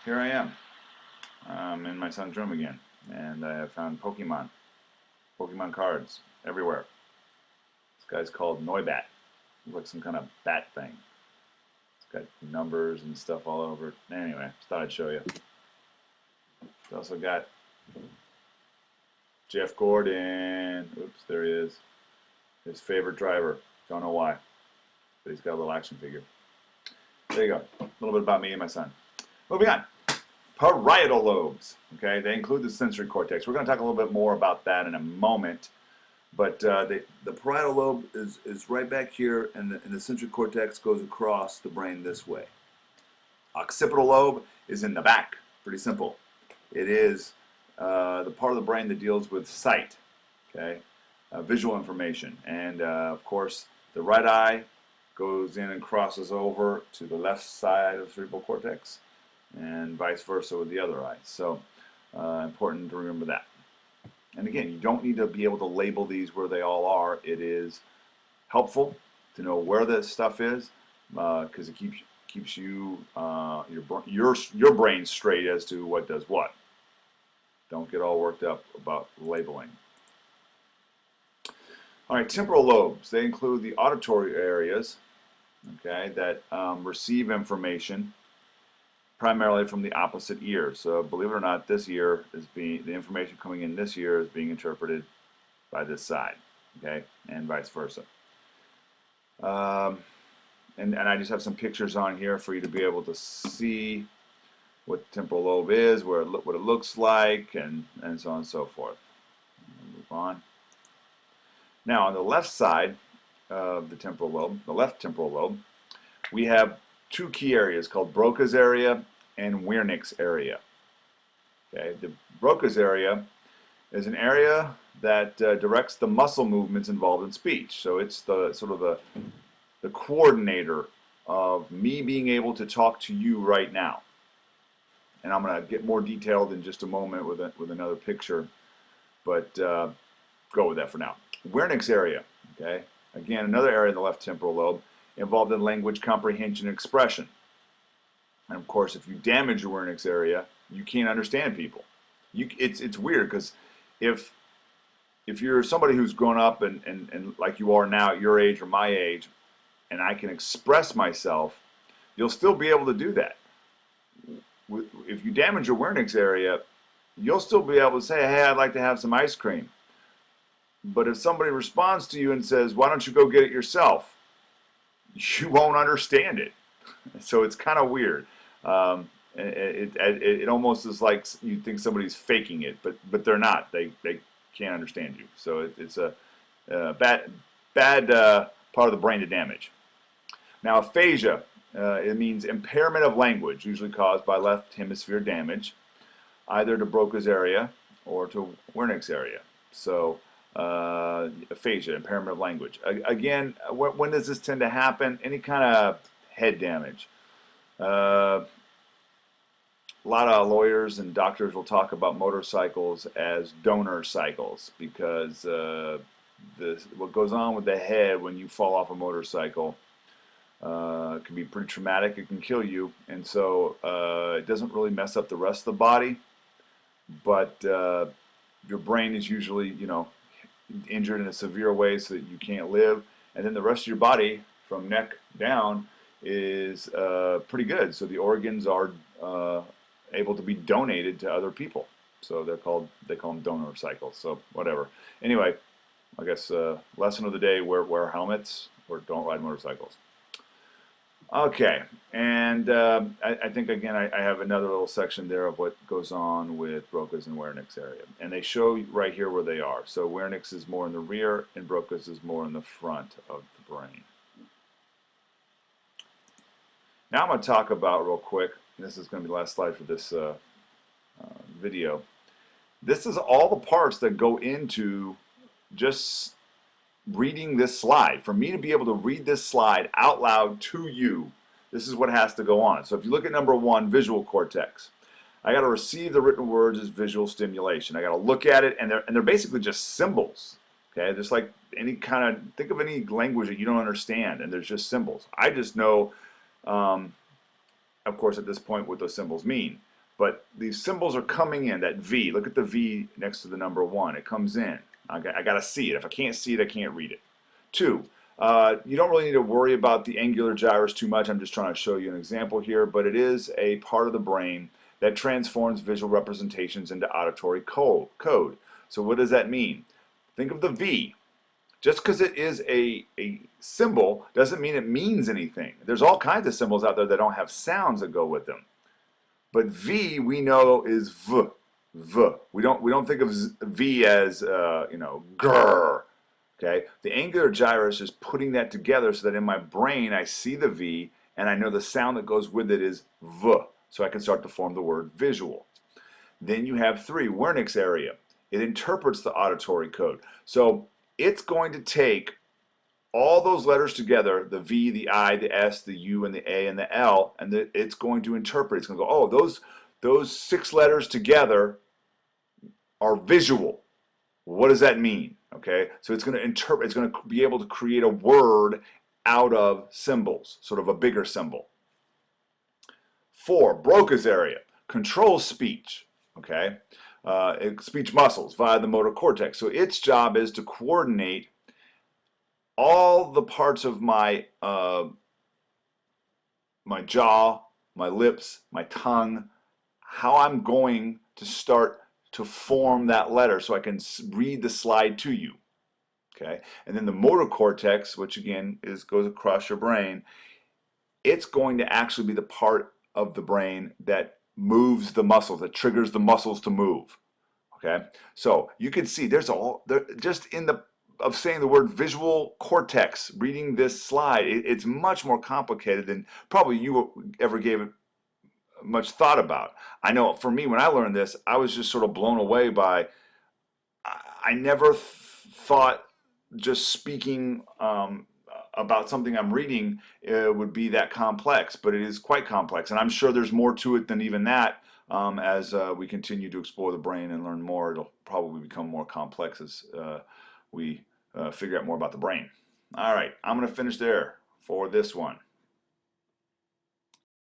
Here I am. I'm in my son's room again, and I have found Pokemon cards everywhere. This guy's called Noibat. Looks like some kind of bat thing. It's got numbers and stuff all over it. Anyway, just thought I'd show you. It's also got Jeff Gordon. Oops, there he is. His favorite driver. Don't know why, but he's got a little action figure. There you go. A little bit about me and my son. Moving on. Parietal lobes. Okay, they include the sensory cortex. We're going to talk a little bit more about that in a moment. But the parietal lobe is right back here, and the sensory cortex goes across the brain this way. Occipital lobe is in the back. Pretty simple. It is the part of the brain that deals with sight, okay, visual information. And of course, the right eye goes in and crosses over to the left side of the cerebral cortex, and vice versa with the other eye. So important to remember that. And again, you don't need to be able to label these where they all are. It is helpful to know where this stuff is because it keeps you your brain straight as to what does what. Don't get all worked up about labeling. All right, temporal lobes. They include the auditory areas, okay, that receive information primarily from the opposite ear. So believe it or not, this ear is the information coming in this ear is being interpreted by this side, okay, and vice versa. And I just have some pictures on here for you to be able to see what the temporal lobe is, what it looks like, and so on and so forth. Move on. Now on the left side of the temporal lobe, the left temporal lobe, we have two key areas called Broca's area and Wernicke's area. Okay, the Broca's area is an area that directs the muscle movements involved in speech. So it's the sort of the coordinator of me being able to talk to you right now. And I'm going to get more detailed in just a moment with another picture, but go with that for now. Wernicke's area, okay, again another area in the left temporal lobe involved in language comprehension and expression. And of course, if you damage your Wernicke's area, you can't understand people. It's weird because if you're somebody who's grown up and like you are now at your age or my age, and I can express myself, you'll still be able to do that. If you damage your Wernicke's area, you'll still be able to say, hey, I'd like to have some ice cream. But if somebody responds to you and says, why don't you go get it yourself? You won't understand it. So it's kind of weird. It almost is like you think somebody's faking it, but they're not. They can't understand you. So it's a bad part of the brain to damage. Now aphasia, it means impairment of language, usually caused by left hemisphere damage, either to Broca's area or to Wernicke's area. So aphasia, impairment of language. Again, when does this tend to happen? Any kind of head damage. A lot of lawyers and doctors will talk about motorcycles as donor cycles because what goes on with the head when you fall off a motorcycle can be pretty traumatic. It can kill you, and so it doesn't really mess up the rest of the body, but your brain is usually, injured in a severe way so that you can't live, and then the rest of your body from neck down is pretty good. So the organs are able to be donated to other people. So they call them donor cycles. So whatever. Anyway, I guess lesson of the day: wear helmets or don't ride motorcycles. Okay, and I think again I have another little section there of what goes on with Broca's and Wernicke's area, and they show right here where they are. So Wernicke's is more in the rear, and Broca's is more in the front of the brain. Now I'm going to talk about real quick. And this is going to be the last slide for this video. This is all the parts that go into just reading this slide. For me to be able to read this slide out loud to you, this is what has to go on. So if you look at number 1, visual cortex, I got to receive the written words as visual stimulation. I got to look at it, and they're basically just symbols. Okay, just like any kind of, think of any language that you don't understand, and there's just symbols. I just know, of course, at this point, what those symbols mean. But these symbols are coming in, that V. Look at the V next to the number 1. It comes in. I got to see it. If I can't see it, I can't read it. 2, you don't really need to worry about the angular gyrus too much. I'm just trying to show you an example here, but it is a part of the brain that transforms visual representations into auditory code. So what does that mean? Think of the V. Just because it is a symbol doesn't mean it means anything. There's all kinds of symbols out there that don't have sounds that go with them. But V we know is V. V. We don't think of V as grr. Okay. The angular gyrus is putting that together so that in my brain I see the V and I know the sound that goes with it is V. So I can start to form the word visual. Then you have 3, Wernicke's area. It interprets the auditory code. So it's going to take all those letters together, the V, the I, the S, the U, and the A, and the L, and it's going to interpret. It's going to go, oh, those 6 letters together are visual. What does that mean? Okay, so it's going to interpret. It's going to be able to create a word out of symbols, sort of a bigger symbol. 4, Broca's area controls speech. Okay, speech muscles via the motor cortex. So its job is to coordinate all the parts of my my jaw, my lips, my tongue, how I'm going to start to form that letter so I can read the slide to you. Okay, and then the motor cortex, which again goes across your brain, it's going to actually be the part of the brain that moves the muscles, that triggers the muscles to move. Okay, so you can see there's just in the of saying the word visual cortex, reading this slide, it's much more complicated than probably you ever gave it much thought about. I know for me, when I learned this, I was just sort of blown away by, I never thought just speaking about something I'm reading would be that complex, but it is quite complex. And I'm sure there's more to it than even that. As we continue to explore the brain and learn more, it'll probably become more complex as we figure out more about the brain. All right, I'm going to finish there for this one.